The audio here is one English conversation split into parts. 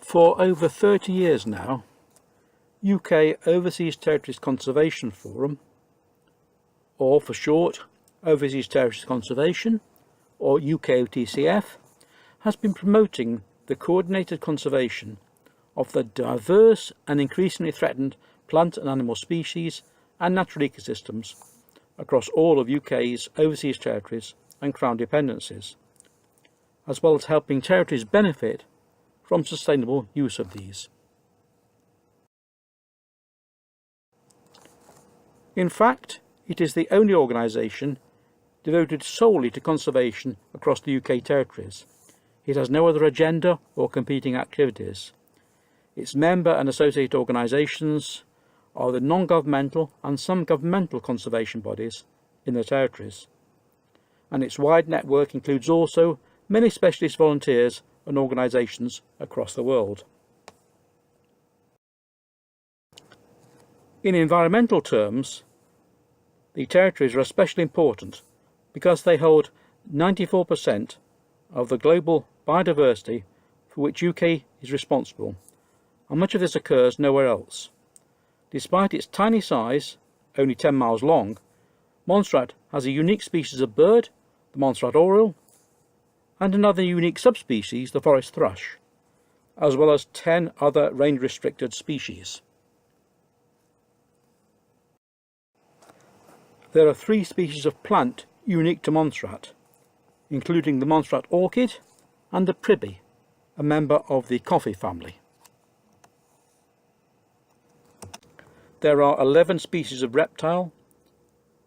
For over 30 years now, UK Overseas Territories Conservation Forum, or for short, Overseas Territories Conservation, or UKOTCF, has been promoting the coordinated conservation of the diverse and increasingly threatened plant and animal species and natural ecosystems across all of UK's overseas territories and Crown dependencies, as well as helping territories benefit from sustainable use of these. In fact, it is the only organisation devoted solely to conservation across the UK territories. It has no other agenda or competing activities. Its member and associated organisations are the non-governmental and some governmental conservation bodies in the territories, and its wide network includes also many specialist volunteers and organisations across the world. In environmental terms, the territories are especially important because they hold 94% of the global biodiversity for which UK is responsible, and much of this occurs nowhere else. Despite its tiny size, only 10 miles long, Montserrat has a unique species of bird, the Montserrat oriole, and another unique subspecies, the forest thrush, as well as 10 other range-restricted species. There are 3 species of plant unique to Montserrat, including the Montserrat orchid and the pribbie, a member of the coffee family. There are 11 species of reptile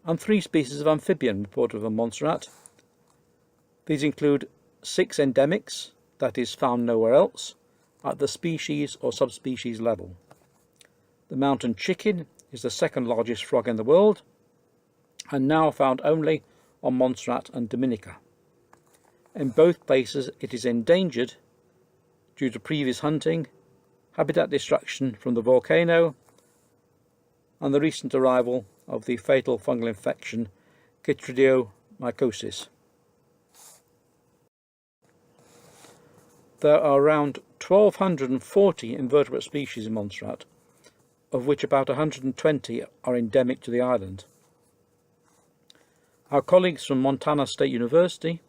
and 3 species of amphibian reported on Montserrat. These include 6 endemics, that is found nowhere else, at the species or subspecies level. The mountain chicken is the second largest frog in the world, and now found only on Montserrat and Dominica. In both places it is endangered due to previous hunting, habitat destruction from the volcano, and the recent arrival of the fatal fungal infection chytridiomycosis. There are around 1,240 invertebrate species in Montserrat, of which about 120 are endemic to the island. Our colleagues from Montana State University,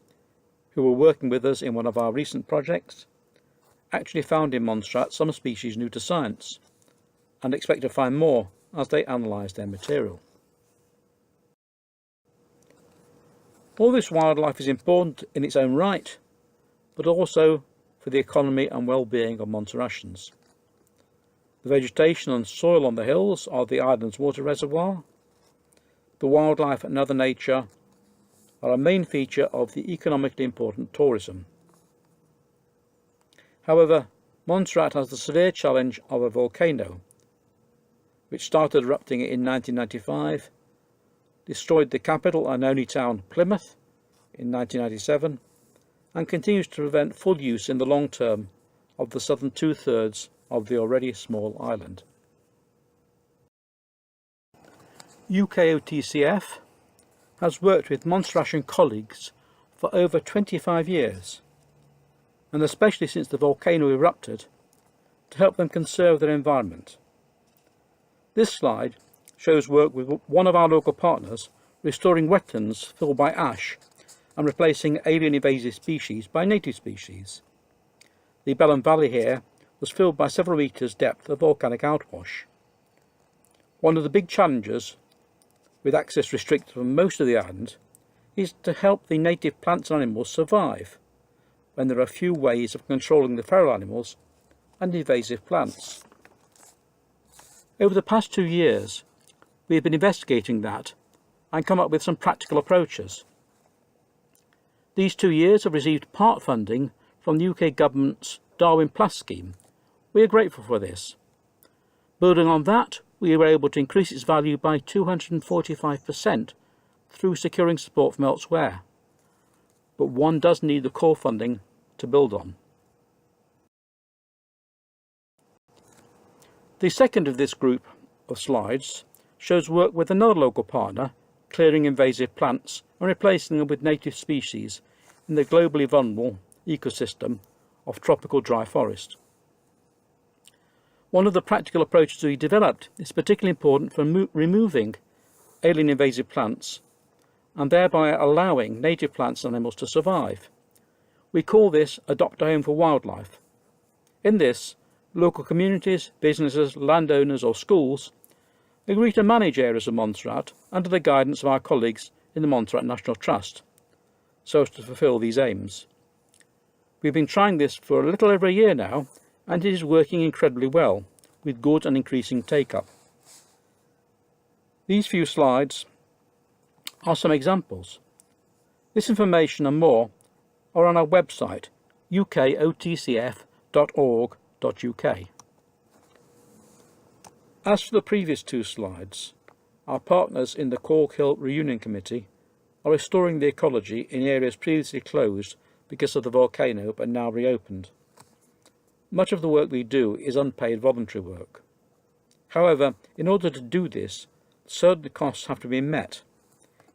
who were working with us in one of our recent projects, actually found in Montserrat some species new to science, and expect to find more as they analyse their material. All this wildlife is important in its own right, but also for the economy and well-being of Montserratians. The vegetation and soil on the hills are the island's water reservoir. The wildlife and other nature are a main feature of the economically important tourism. However, Montserrat has the severe challenge of a volcano, which started erupting in 1995, destroyed the capital and only town, Plymouth, in 1997, and continues to prevent full use in the long term of the southern 2/3 of the already small island. UKOTCF has worked with Montserratian colleagues for over 25 years, and especially since the volcano erupted, to help them conserve their environment. This slide shows work with one of our local partners restoring wetlands filled by ash and replacing alien invasive species by native species. The Bellam Valley here was filled by several metres depth of volcanic outwash. One of the big challenges, with access restricted from most of the island, is to help the native plants and animals survive when there are few ways of controlling the feral animals and invasive plants. Over the past 2 years, we have been investigating that and come up with some practical approaches. These 2 years have received part funding from the UK Government's Darwin Plus scheme. We are grateful for this. Building on that, we were able to increase its value by 245% through securing support from elsewhere. But one does need the core funding to build on. The second of this group of slides shows work with another local partner, clearing invasive plants and replacing them with native species in the globally vulnerable ecosystem of tropical dry forest. One of the practical approaches we developed is particularly important for removing alien invasive plants and thereby allowing native plants and animals to survive. We call this Adopt a Home for Wildlife. In this, local communities, businesses, landowners or schools agree to manage areas of Montserrat under the guidance of our colleagues in the Montserrat National Trust, so as to fulfil these aims. We've been trying this for a little over a year now, and it is working incredibly well, with good and increasing take-up. These few slides are some examples. This information and more are on our website, UKOTCF.org.uk. As for the previous two slides, our partners in the Cork Hill Reunion Committee are restoring the ecology in areas previously closed because of the volcano but now reopened. Much of the work we do is unpaid voluntary work. However, in order to do this, certain costs have to be met.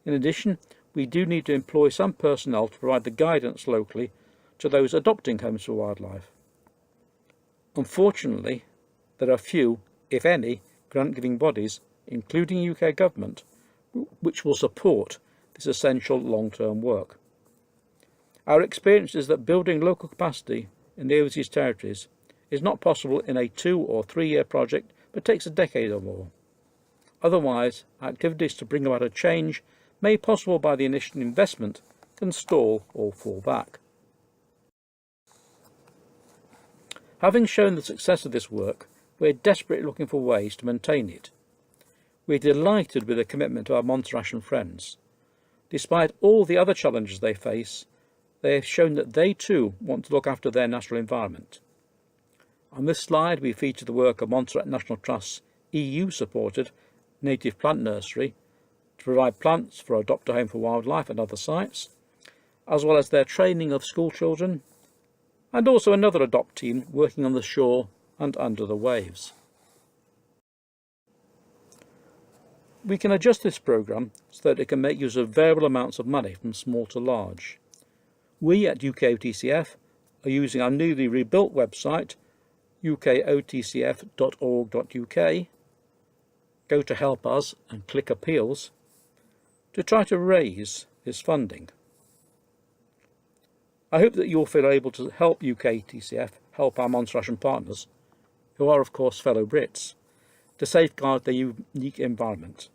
In addition, we do need to employ some personnel to provide the guidance locally to those adopting homes for wildlife. Unfortunately, there are few, if any, grant-giving bodies, including UK government, which will support this essential long-term work. Our experience is that building local capacity in the overseas territories is not possible in a 2 or 3 year project, but takes a decade or more. Otherwise, activities to bring about a change made possible by the initial investment can stall or fall back. Having shown the success of this work, we are desperately looking for ways to maintain it. We are delighted with the commitment of our Montserratian friends. Despite all the other challenges they face, they have shown that they too want to look after their natural environment. On this slide we feature the work of Montserrat National Trust's EU-supported native plant nursery to provide plants for Adopt a Home for Wildlife and other sites, as well as their training of school children, and also another adopt team working on the shore and under the waves. We can adjust this programme so that it can make use of variable amounts of money from small to large. We at UKOTCF are using our newly rebuilt website, ukotcf.org.uk, go to Help Us and click Appeals, to try to raise this funding. I hope that you'll feel able to help UKOTCF help our Montserratian partners, who are of course fellow Brits, to safeguard their unique environment.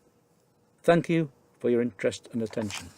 Thank you for your interest and attention.